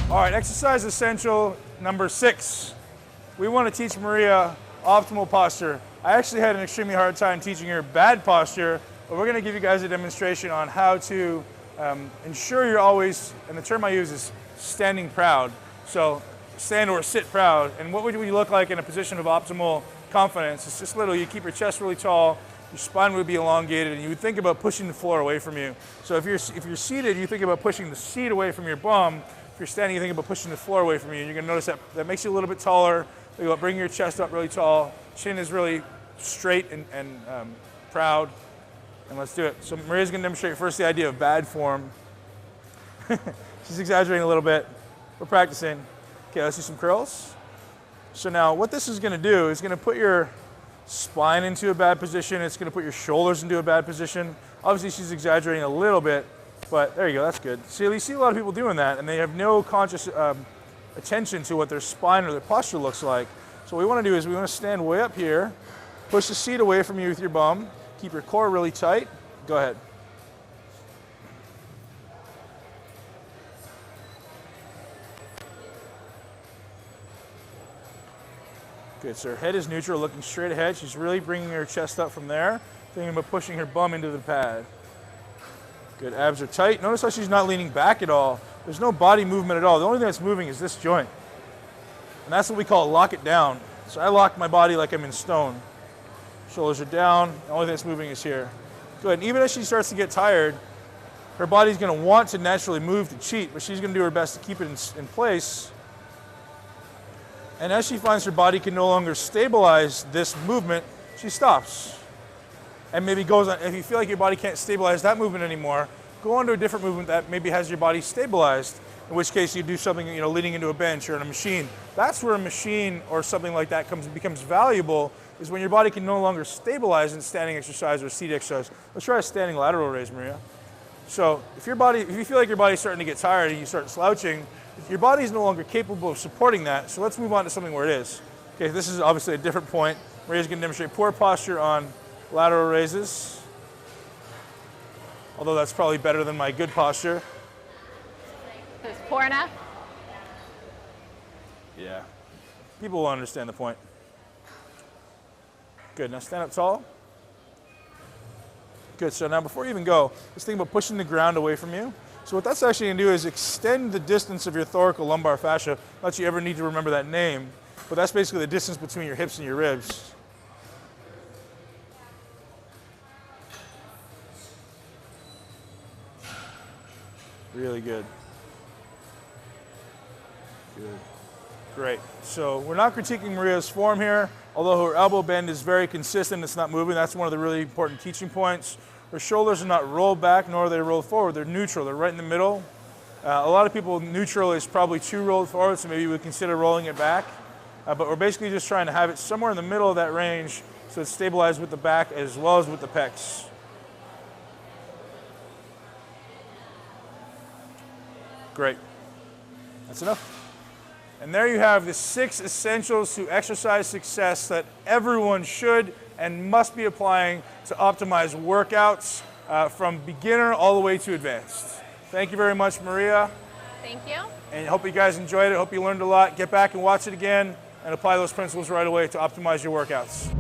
All right, exercise essential number 6. We want to teach Maria optimal posture. I actually had an extremely hard time teaching her bad posture, but we're going to give you guys a demonstration on how to ensure you're always, and the term I use is standing proud. So stand or sit proud. And what would you look like in a position of optimal confidence? It's just literally you keep your chest really tall, your spine would be elongated, and you would think about pushing the floor away from you. So if you're seated, you think about pushing the seat away from your bum. If you're standing, you think about pushing the floor away from you. And you're going to notice that makes you a little bit taller. Think about bringing your chest up really tall. Chin is really straight and proud. And let's do it. So Maria's going to demonstrate first the idea of bad form. She's exaggerating a little bit. We're practicing. Okay, let's do some curls. So now what this is going to do is going to put your spine into a bad position. It's going to put your shoulders into a bad position. Obviously she's exaggerating a little bit, but there you go, that's good. See, you see a lot of people doing that, and they have no conscious attention to what their spine or their posture looks like. So what we want to do is we want to stand way up here, push the seat away from you with your bum, keep your core really tight. Go ahead. Good, so her head is neutral, looking straight ahead. She's really bringing her chest up from there, thinking about pushing her bum into the pad. Good, abs are tight. Notice how she's not leaning back at all. There's no body movement at all. The only thing that's moving is this joint. And that's what we call lock it down. So I lock my body like I'm in stone. Shoulders are down, the only thing that's moving is here. Good, and even as she starts to get tired, her body's gonna want to naturally move to cheat, but she's gonna do her best to keep it in place. And as she finds her body can no longer stabilize this movement, she stops. And maybe goes on, if you feel like your body can't stabilize that movement anymore, go on to a different movement that maybe has your body stabilized, in which case you do something, leaning into a bench or in a machine. That's where a machine or something like that becomes valuable, is when your body can no longer stabilize in standing exercise or seat exercise. Let's try a standing lateral raise, Maria. So if you feel like your body's starting to get tired and you start slouching, your body is no longer capable of supporting that, so let's move on to something where it is. Okay, this is obviously a different point. Maria's going to demonstrate poor posture on lateral raises, although that's probably better than my good posture. Is poor enough? Yeah, people will understand the point. Good, now stand up tall. Good, so now before you even go, let's think about pushing the ground away from you. So what that's actually going to do is extend the distance of your thoracolumbar fascia. Not that you ever need to remember that name, but that's basically the distance between your hips and your ribs. Really good. Good. Great. So we're not critiquing Maria's form here, although her elbow bend is very consistent, it's not moving. That's one of the really important teaching points. Her shoulders are not rolled back, nor are they rolled forward. They're neutral, they're right in the middle. A lot of people, neutral is probably too rolled forward, so maybe we would consider rolling it back. But we're basically just trying to have it somewhere in the middle of that range so it's stabilized with the back as well as with the pecs. Great. That's enough. And there you have the 6 essentials to exercise success that everyone should and must be applying to optimize workouts from beginner all the way to advanced. Thank you very much, Maria. Thank you. And I hope you guys enjoyed it. I hope you learned a lot. Get back and watch it again and apply those principles right away to optimize your workouts.